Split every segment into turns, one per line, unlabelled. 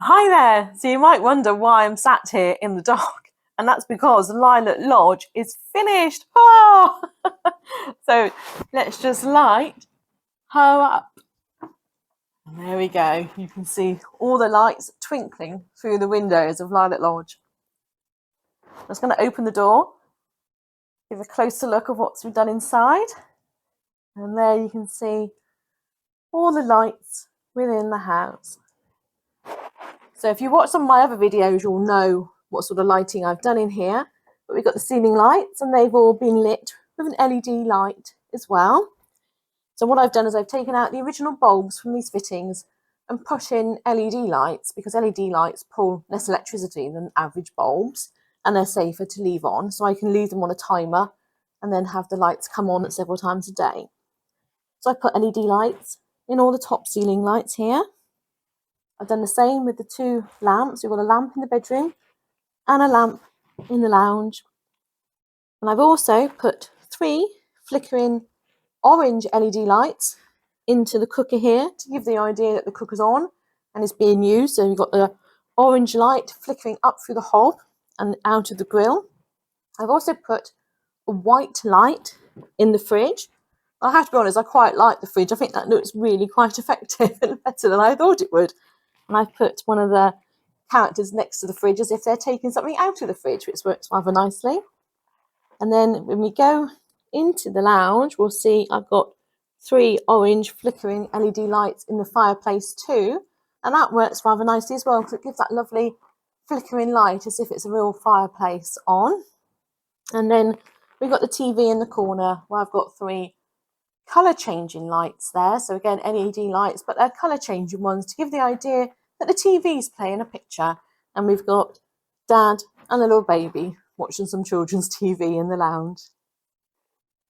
Hi there! So you might wonder why I'm sat here in the dark, and that's because Lilac Lodge is finished! Oh! So let's just light her up. And there we go. You can see all the lights twinkling through the windows of Lilac Lodge. I'm just going to open the door, give a closer look of what's been done inside. And there you can see all the lights within the house. So if you watch some of my other videos, you'll know what sort of lighting I've done in here. But we've got the ceiling lights and they've all been lit with an LED light as well. So what I've done is I've taken out the original bulbs from these fittings and put in LED lights, because LED lights pull less electricity than average bulbs and they're safer to leave on. So I can leave them on a timer and then have the lights come on at several times a day. So I put LED lights in all the top ceiling lights here. I've done the same with the two lamps. We've got a lamp in the bedroom and a lamp in the lounge. And I've also put 3 flickering orange LED lights into the cooker here to give the idea that the cooker's on and is being used. So you've got the orange light flickering up through the hob and out of the grill. I've also put a white light in the fridge. I have to be honest, I quite like the fridge. I think that looks really quite effective and better than I thought it would. And I've put one of the characters next to the fridge as if they're taking something out of the fridge, which works rather nicely. And then when we go into the lounge, we'll see I've got 3 orange flickering LED lights in the fireplace too. And that works rather nicely as well, because it gives that lovely flickering light as if it's a real fireplace on. And then we've got the TV in the corner where I've got 3 colour changing lights there. So again, LED lights, but they're colour changing ones to give the idea that the TV's playing a picture. And we've got Dad and the little baby watching some children's TV in the lounge.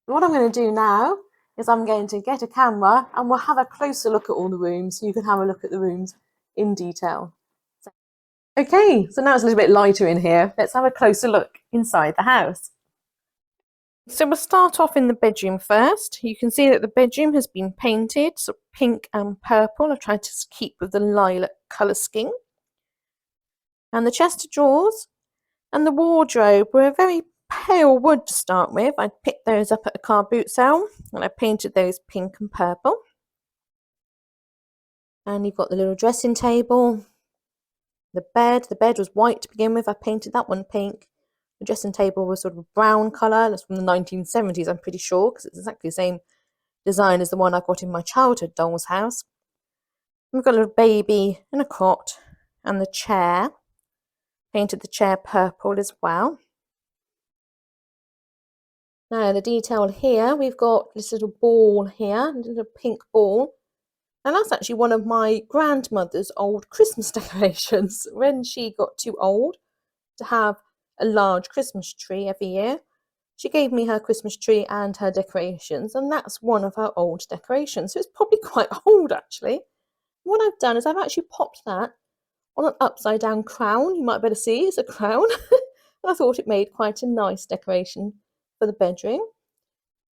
What I'm going to do now is I'm going to get a camera and we'll have a closer look at all the rooms so you can have a look at the rooms in detail. Okay, so now it's a little bit lighter in here. Let's have a closer look inside the house. So we'll start off in the bedroom first. You can see that the bedroom has been painted, so pink and purple. I've tried to keep with the lilac colour scheme. And the chest of drawers and the wardrobe were a very pale wood to start with. I picked those up at a car boot sale and I painted those pink and purple. And you've got the little dressing table, the bed. The bed was white to begin with. I painted that one pink. The dressing table was sort of a brown colour. That's from the 1970s, I'm pretty sure, because it's exactly the same design as the one I got in my childhood doll's house. We've got a little baby in a cot and the chair. Painted the chair purple as well. Now the detail here, we've got this little ball here, a little pink ball. And that's actually one of my grandmother's old Christmas decorations. When she got too old to have a large Christmas tree every year, she gave me her Christmas tree and her decorations, and that's one of her old decorations. So it's probably quite old actually. What I've done is I've actually popped that on an upside down crown. You might better see it's a crown. And I thought it made quite a nice decoration for the bedroom.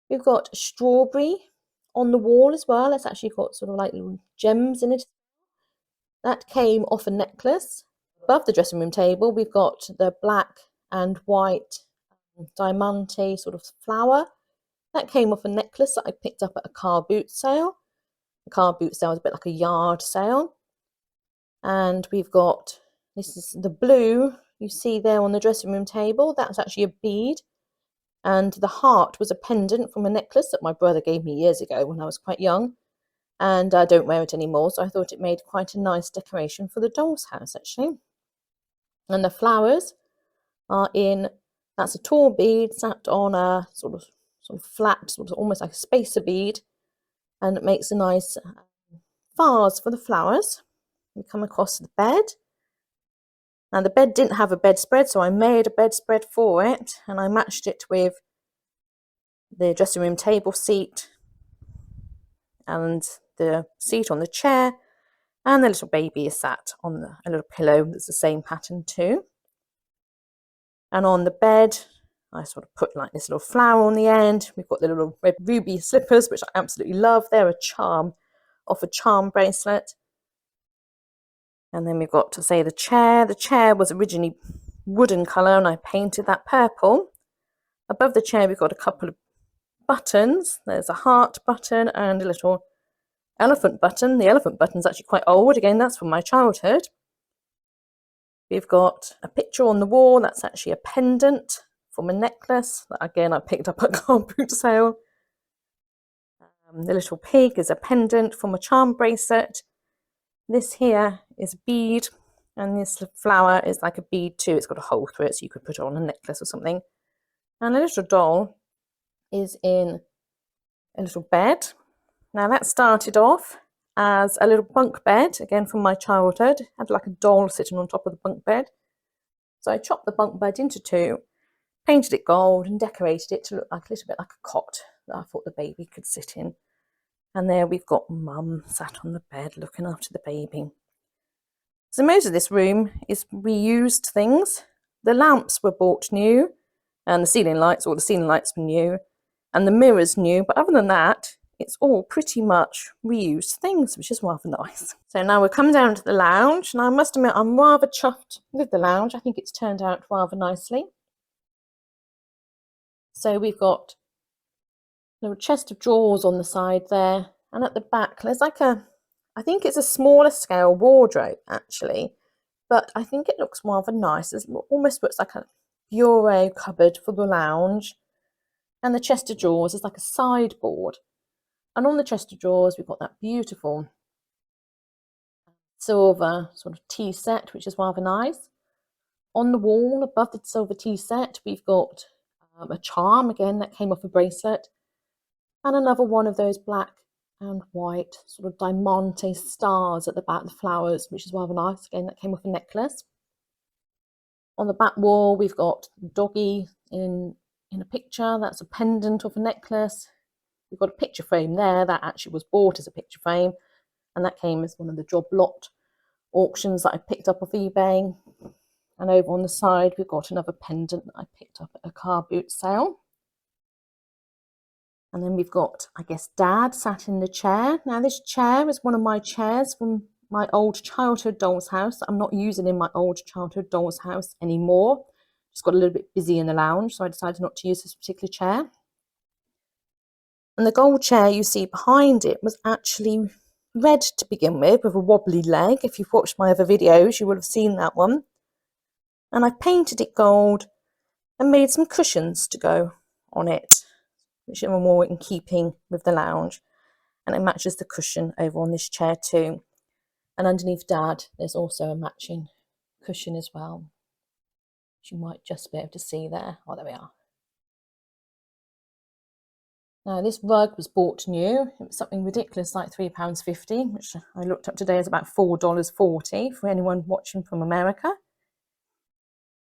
We've got a strawberry on the wall as well. It's actually got sort of like little gems in it. That came off a necklace. Above the dressing room table, we've got the black and white diamante sort of flower. That came off a necklace that I picked up at a car boot sale. The car boot sale is a bit like a yard sale. And we've got, this is the blue you see there on the dressing room table. That's actually a bead. And the heart was a pendant from a necklace that my brother gave me years ago when I was quite young. And I don't wear it anymore, so I thought it made quite a nice decoration for the doll's house, actually. And the flowers are in, that's a tall bead sat on a sort of flat, sort of almost like a spacer bead. And it makes a nice vase for the flowers. We come across the bed. Now the bed didn't have a bedspread, so I made a bedspread for it, and I matched it with the dressing room table seat and the seat on the chair, and the little baby is sat on a little pillow that's the same pattern too. And on the bed, I sort of put like this little flower on the end. We've got the little red ruby slippers, which I absolutely love. They're a charm off a charm bracelet. And then we've got to say the chair. The chair was originally wooden colour and I painted that purple. Above the chair we've got a couple of buttons. There's a heart button and a little elephant button. The elephant button's actually quite old. Again, that's from my childhood. We've got a picture on the wall. That's actually a pendant from a necklace that again I picked up at a car boot sale. The little pig is a pendant from a charm bracelet. This here is a bead, and this flower is like a bead too. It's got a hole through it, so you could put it on a necklace or something. And a little doll is in a little bed. Now that started off as a little bunk bed, again from my childhood. It had like a doll sitting on top of the bunk bed. So I chopped the bunk bed into two, painted it gold and decorated it to look like a little bit like a cot that I thought the baby could sit in. And there we've got Mum sat on the bed looking after the baby. So most of this room is reused things. The lamps were bought new, and the ceiling lights, all the ceiling lights were new, and the mirrors new. But other than that, it's all pretty much reused things, which is rather nice. So now we're coming down to the lounge, and I must admit I'm rather chuffed with the lounge. I think it's turned out rather nicely. So we've got a little chest of drawers on the side there, and at the back there's like I think it's a smaller scale wardrobe actually, but I think it looks rather nice. It almost looks like a bureau cupboard for the lounge, and the chest of drawers is like a sideboard. And on the chest of drawers we've got that beautiful silver sort of tea set, which is rather nice. On the wall above the silver tea set we've got a charm, again that came off a bracelet, and another one of those black and white sort of diamante stars at the back, the flowers, which is rather nice. Again, that came off a necklace. On the back wall, we've got doggy in a picture. That's a pendant off a necklace. We've got a picture frame there that actually was bought as a picture frame, and that came as one of the job lot auctions that I picked up off eBay. And over on the side, we've got another pendant that I picked up at a car boot sale. And then we've got, I guess, Dad sat in the chair. Now this chair is one of my chairs from my old childhood doll's house that I'm not using in my old childhood doll's house anymore. Just got a little bit busy in the lounge, so I decided not to use this particular chair. And the gold chair you see behind it was actually red to begin with a wobbly leg. If you've watched my other videos, you would have seen that one. And I painted it gold and made some cushions to go on it, which are more in keeping with the lounge, and it matches the cushion over on this chair too. And underneath Dad there's also a matching cushion as well, which you might just be able to see there. Oh, there we are. Now this rug was bought new. It was something ridiculous like £3.50, which I looked up today is about $4.40 for anyone watching from America.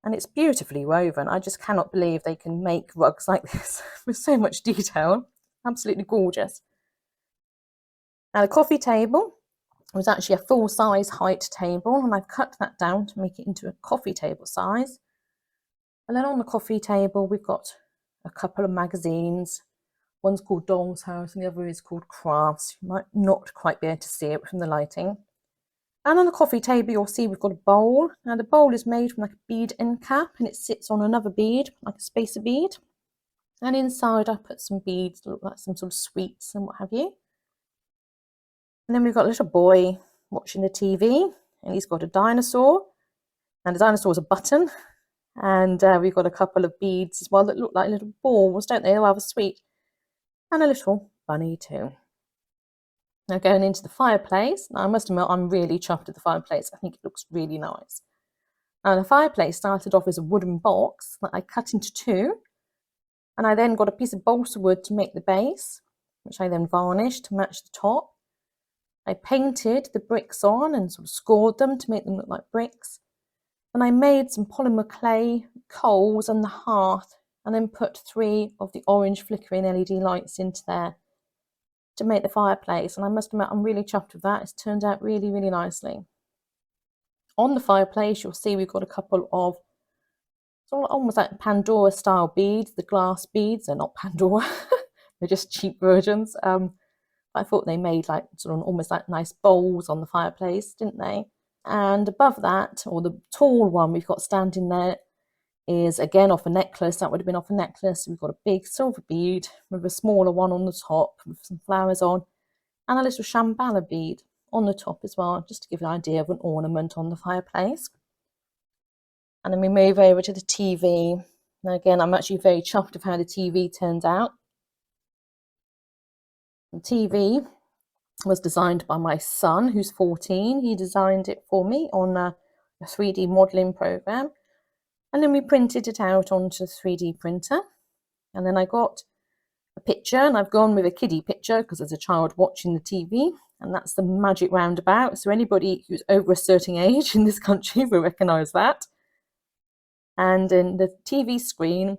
And it's beautifully woven. I just cannot believe they can make rugs like this with so much detail. Absolutely gorgeous. Now the coffee table was actually a full-size height table, and I've cut that down to make it into a coffee table size. And then on the coffee table we've got a couple of magazines. One's called Doll's House and the other is called Crafts. You might not quite be able to see it from the lighting. And on the coffee table, you'll see we've got a bowl. Now the bowl is made from like a bead end cap, and it sits on another bead, like a spacer bead. And inside I put some beads that look like some sort of sweets and what have you. And then we've got a little boy watching the TV, and he's got a dinosaur. And the dinosaur is a button. And we've got a couple of beads as well that look like little balls, don't they? They're rather sweet. And a little bunny too. Now going into the fireplace, now I must admit I'm really chuffed with the fireplace. I think it looks really nice. Now the fireplace started off as a wooden box that I cut into two, and I then got a piece of balsa wood to make the base, which I then varnished to match the top. I painted the bricks on and sort of scored them to make them look like bricks. And I made some polymer clay, coals and the hearth, and then put 3 of the orange flickering LED lights into there to make the fireplace. And I must admit I'm really chuffed with that. It's turned out really, really nicely. On the fireplace you'll see we've got a couple of sort of almost like Pandora style beads, the glass beads. They're not Pandora, they're just cheap versions. I thought they made like sort of almost like nice bowls on the fireplace, didn't they? And above that, or the tall one we've got standing there, is again off a necklace. That would have been off a necklace. We've got a big silver bead with a smaller one on the top with some flowers on, and a little shambhala bead on the top as well, just to give an idea of an ornament on the fireplace. And then we move over to the TV. Now again, I'm actually very chuffed of how the TV turned out. The TV was designed by my son, who's 14. He designed it for me on a 3D modelling program. And then we printed it out onto the 3D printer. And then I got a picture, and I've gone with a kiddie picture because there's a child watching the TV, and that's the magic roundabout. So anybody who's over a certain age in this country will recognise that. And in the TV screen,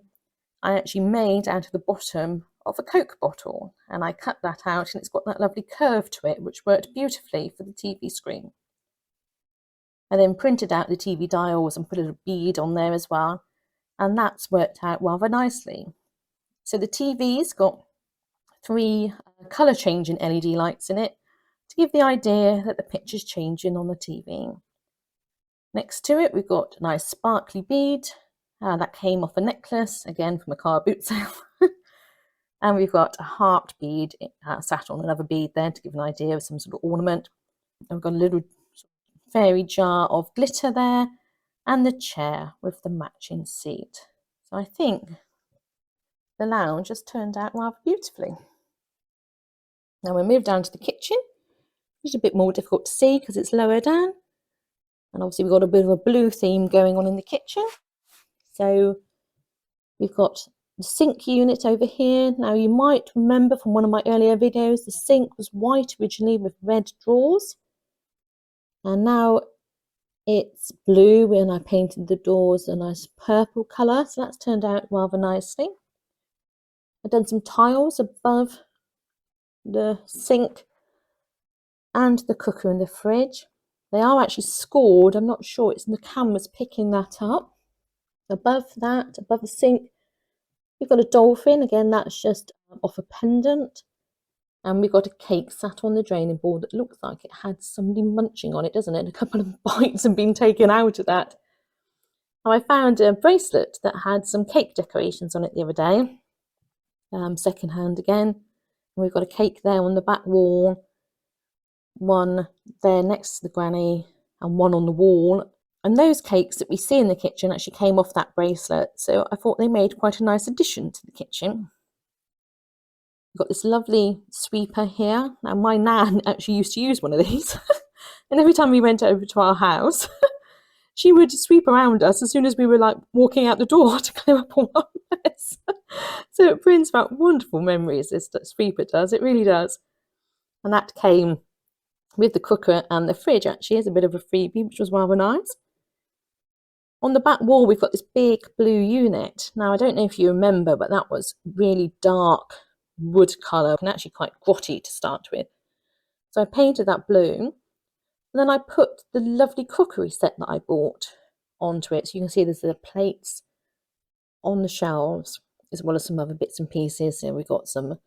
I actually made out of the bottom of a Coke bottle, and I cut that out, and it's got that lovely curve to it, which worked beautifully for the TV screen. I then printed out the TV dials and put a little bead on there as well, and that's worked out rather nicely. So the TV's got 3 colour changing LED lights in it to give the idea that the picture's changing on the TV. Next to it, we've got a nice sparkly bead that came off a necklace, again from a car boot sale. And we've got a heart bead sat on another bead there to give an idea of some sort of ornament. And we've got a little fairy jar of glitter there, and the chair with the matching seat. So I think the lounge has turned out rather beautifully. Now we'll move down to the kitchen, which is a bit more difficult to see because it's lower down. And obviously we've got a bit of a blue theme going on in the kitchen. So we've got the sink unit over here. Now you might remember from one of my earlier videos, the sink was white originally with red drawers. And now it's blue, and I painted the doors a nice purple colour, so that's turned out rather nicely. I've done some tiles above the sink and the cooker and the fridge. They are actually scored. I'm not sure, it's in the camera's picking that up. Above that, above the sink, we've got a dolphin. Again, that's just off a pendant. And we've got a cake sat on the draining board that looks like it had somebody munching on it, doesn't it? A couple of bites have been taken out of that. Now, I found a bracelet that had some cake decorations on it the other day. Second hand again. And we've got a cake there on the back wall, one there next to the granny, and one on the wall. And those cakes that we see in the kitchen actually came off that bracelet. So I thought they made quite a nice addition to the kitchen. We've got this lovely sweeper here. Now my nan actually used to use one of these. And every time we went over to our house, she would sweep around us as soon as we were like walking out the door to clear up all our mess. So it brings back wonderful memories, this sweeper does. It really does. And that came with the cooker and the fridge actually as a bit of a freebie, which was rather nice. On the back wall, we've got this big blue unit. Now, I don't know if you remember, but that was really dark wood colour and actually quite grotty to start with. So I painted that blue, and then I put the lovely crockery set that I bought onto it. So you can see there's the plates on the shelves, as well as some other bits and pieces. So we've got some,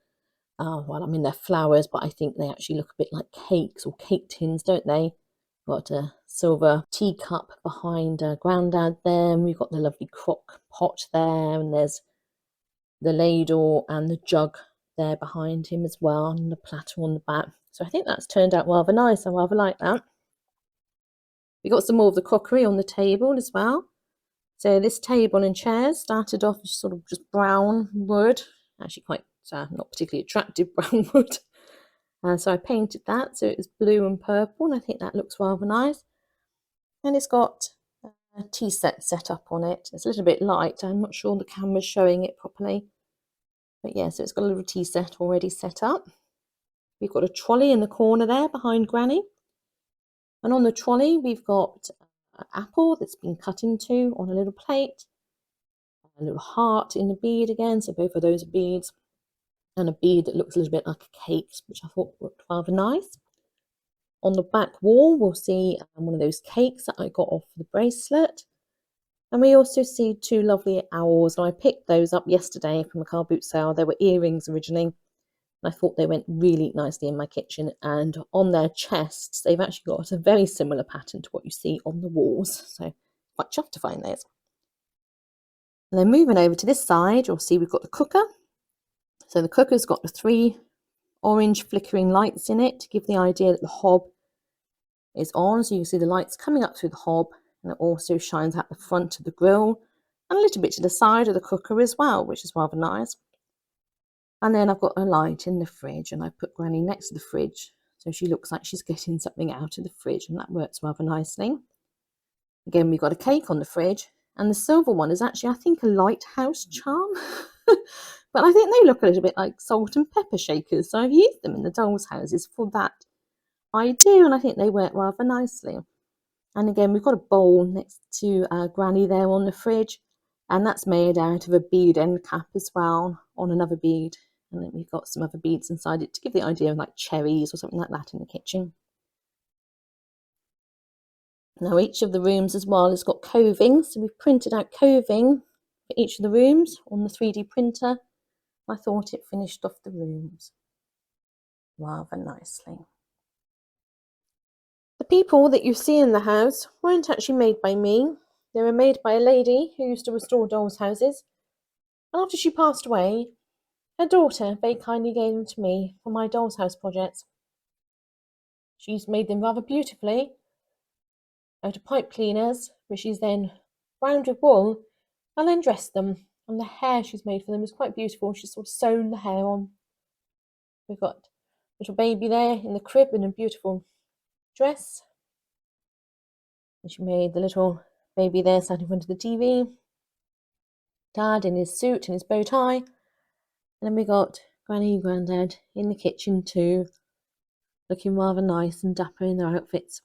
well, I mean, they're flowers, but I think they actually look a bit like cakes or cake tins, don't they? Got a silver teacup behind Grandad there, and we've got the lovely crock pot there, and there's the ladle and the jug there behind him as well, and the platter on the back. So I think that's turned out rather nice. I rather like that. We got some more of the crockery on the table as well. So this table and chairs started off as sort of just brown wood, actually quite not particularly attractive brown wood. So I painted that, so it was blue and purple, and I think that looks rather nice. And it's got a tea set up on it. It's a little bit light. I'm not sure the camera's showing it properly. But yeah, so it's got a little tea set already set up. We've got a trolley in the corner there behind Granny. And on the trolley, we've got an apple that's been cut into on a little plate. A little heart in the bead again, so both of those are beads. And a bead that looks a little bit like a cake, which I thought looked rather nice. On the back wall, we'll see one of those cakes that I got off the bracelet. And we also see 2 lovely owls. And I picked those up yesterday from a car boot sale. They were earrings originally. I thought they went really nicely in my kitchen, and on their chests they've actually got a very similar pattern to what you see on the walls, so quite chuffed to find those. And then moving over to this side, you'll see we've got the cooker. So the cooker's got the 3 orange flickering lights in it to give the idea that the hob is on, so you can see the lights coming up through the hob, and it also shines out the front of the grill and a little bit to the side of the cooker as well, which is rather nice. And then I've got a light in the fridge, and I put Granny next to the fridge so she looks like she's getting something out of the fridge, and that works rather nicely. Again, we've got a cake on the fridge, and the silver one is actually, I think, a lighthouse charm. But I think they look a little bit like salt and pepper shakers, so I've used them in the dolls' houses for that idea, and I think they work rather nicely. And again, we've got a bowl next to Granny there on the fridge, and that's made out of a bead end cap as well on another bead. And then we've got some other beads inside it to give the idea of like cherries or something like that in the kitchen. Now each of the rooms as well has got coving, so we've printed out coving for each of the rooms on the 3D printer. I thought it finished off the rooms rather nicely. The people that you see in the house weren't actually made by me. They were made by a lady who used to restore dolls' houses. And after she passed away, her daughter very kindly gave them to me for my doll's house projects. She's made them rather beautifully out of pipe cleaners, which she's then bound with wool and then dressed them. And the hair she's made for them is quite beautiful. She's sort of sewn the hair on. We've got little baby there in the crib in a beautiful dress. And she made the little baby there sat in front of the TV. Dad in his suit and his bow tie. And then we got Granny and Grandad in the kitchen too, looking rather nice and dapper in their outfits.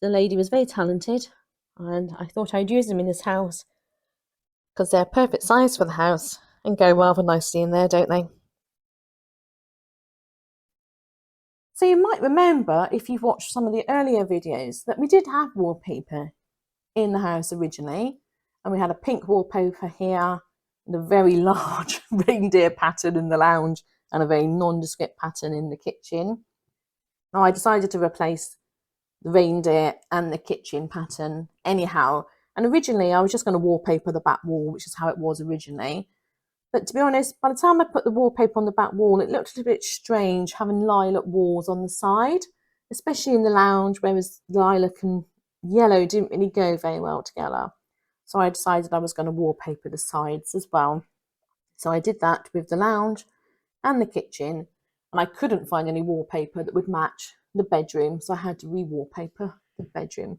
The lady was very talented, and I thought I'd use them in this house because they're perfect size for the house and go rather nicely in there, don't they? So you might remember, if you've watched some of the earlier videos, that we did have wallpaper in the house originally, and we had a pink wallpaper here and a very large reindeer pattern in the lounge and a very nondescript pattern in the kitchen. Now I decided to replace the reindeer and the kitchen pattern anyhow, and originally I was just going to wallpaper the back wall, which is how it was originally. But to be honest, by the time I put the wallpaper on the back wall, it looked a little bit strange having lilac walls on the side, especially in the lounge, whereas lilac and yellow didn't really go very well together. So I decided I was going to wallpaper the sides as well. So I did that with the lounge and the kitchen, and I couldn't find any wallpaper that would match the bedroom, so I had to re-wallpaper the bedroom.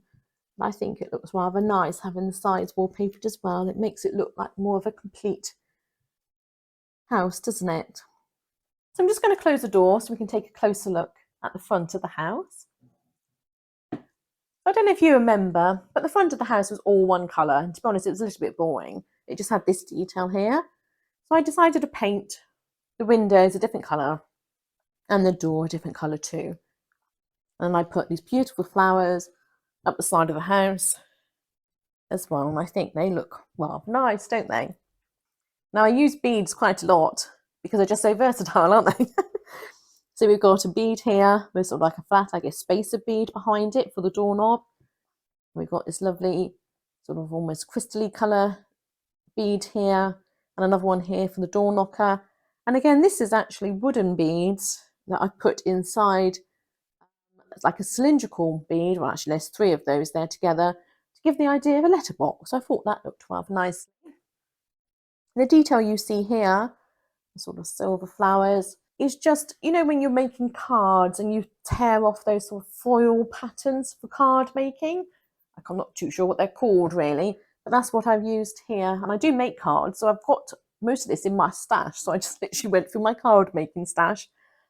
And I think it looks rather nice having the sides wallpapered as well. It makes it look like more of a complete house, doesn't it? So I'm just going to close the door so we can take a closer look at the front of the house. I don't know if you remember, but the front of the house was all one colour, and to be honest, it was a little bit boring. It just had this detail here. So I decided to paint the windows a different colour and the door a different colour too. And I put these beautiful flowers up the side of the house as well, and I think they look well nice, don't they? Now I use beads quite a lot because they're just so versatile, aren't they? So we've got a bead here with sort of like a flat, I guess, spacer bead behind it for the doorknob. We've got this lovely sort of almost crystal-y colour bead here, and another one here for the door knocker. And again, this is actually wooden beads that I put inside. It's like a cylindrical bead. Well, actually, there's 3 of those there together to give the idea of a letterbox. I thought that looked rather nice. The detail you see here, the sort of silver flowers, is just, you know, when you're making cards and you tear off those sort of foil patterns for card making. I'm not too sure what they're called really, but that's what I've used here. And I do make cards, so I've got most of this in my stash. So I just literally went through my card making stash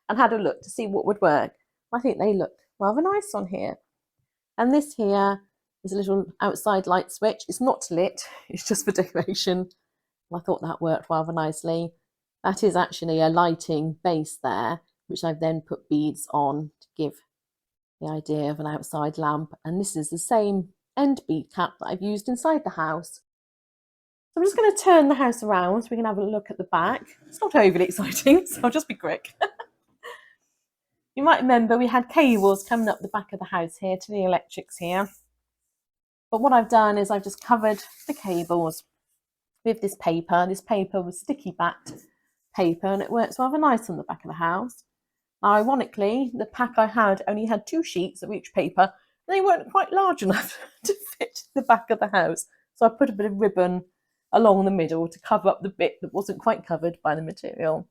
and had a look to see what would work. I think they look rather nice on here. And this here is a little outside light switch. It's not lit, it's just for decoration. I thought that worked rather nicely. That is actually a lighting base there, which I've then put beads on to give the idea of an outside lamp. And this is the same end bead cap that I've used inside the house. So I'm just going to turn the house around so we can have a look at the back. It's not overly exciting, so I'll just be quick. You might remember we had cables coming up the back of the house here to the electrics here. But what I've done is I've just covered the cables with this paper. This paper was sticky backed paper and it works rather nice on the back of the house. Now, ironically, the pack I had only had 2 sheets of each paper. And they weren't quite large enough to fit the back of the house. So I put a bit of ribbon along the middle to cover up the bit that wasn't quite covered by the material.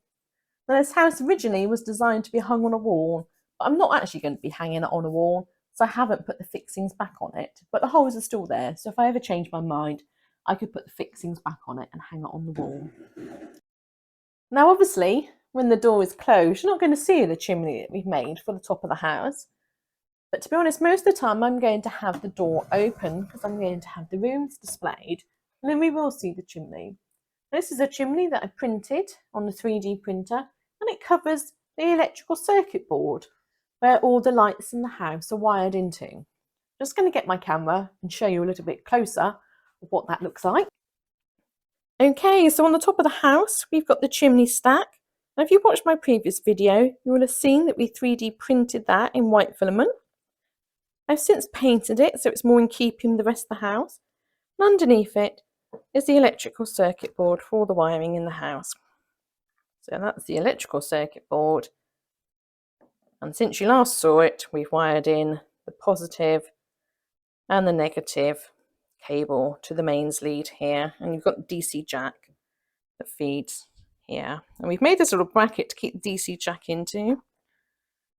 Now, this house originally was designed to be hung on a wall, but I'm not actually going to be hanging it on a wall, so I haven't put the fixings back on it. But the holes are still there, so if I ever change my mind, I could put the fixings back on it and hang it on the wall. Now, obviously, when the door is closed, you're not going to see the chimney that we've made for the top of the house. But to be honest, most of the time I'm going to have the door open because I'm going to have the rooms displayed, and then we will see the chimney. This is a chimney that I printed on the 3D printer, and it covers the electrical circuit board where all the lights in the house are wired into. I'm just going to get my camera and show you a little bit closer of what that looks like. Okay, so on the top of the house, we've got the chimney stack. Now, if you watched my previous video, you will have seen that we 3D printed that in white filament. I've since painted it so it's more in keeping with the rest of the house. And underneath it is the electrical circuit board for all the wiring in the house. So that's the electrical circuit board. And since you last saw it, we've wired in the positive and the negative cable to the mains lead here. And you've got the DC jack that feeds here. And we've made this little bracket to keep the DC jack into. And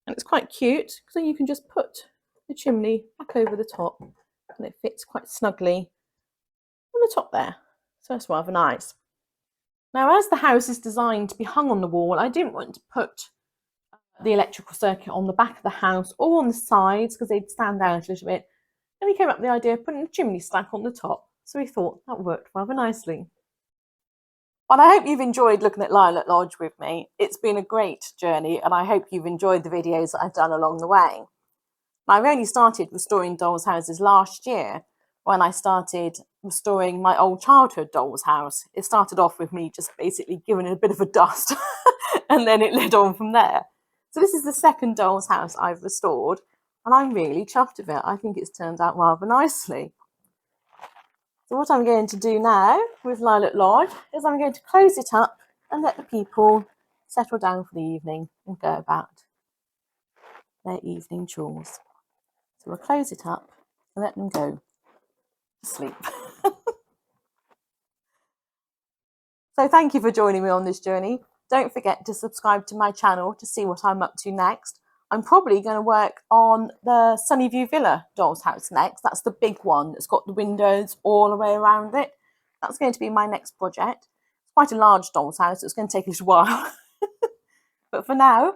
it's quite cute, so you can just put the chimney back over the top and it fits quite snugly on the top there. So it's rather nice. Now, as the house is designed to be hung on the wall, I didn't want to put the electrical circuit on the back of the house or on the sides because they'd stand out a little bit. And we came up with the idea of putting a chimney stack on the top. So we thought that worked rather nicely. Well, I hope you've enjoyed looking at Lilac Lodge with me. It's been a great journey and I hope you've enjoyed the videos that I've done along the way. I've only started restoring dolls' houses last year when I started restoring my old childhood doll's house. It started off with me just basically giving it a bit of a dust and then it led on from there. So this is the second doll's house I've restored and I'm really chuffed with it. I think it's turned out rather nicely. So what I'm going to do now with Lilac Lodge is I'm going to close it up and let the people settle down for the evening and go about their evening chores. So we'll close it up and let them go to sleep. So thank you for joining me on this journey. Don't forget to subscribe to my channel to see what I'm up to next. I'm probably going to work on the Sunnyview Villa doll's house next. That's the big one that's got the windows all the way around it. That's going to be my next project. It's quite a large doll's house, so it's going to take a little while. But for now,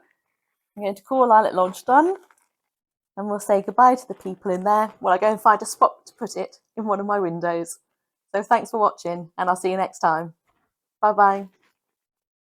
I'm going to call Lilac Lodge done. And we'll say goodbye to the people in there while I go and find a spot to put it in one of my windows. So thanks for watching and I'll see you next time. Bye bye.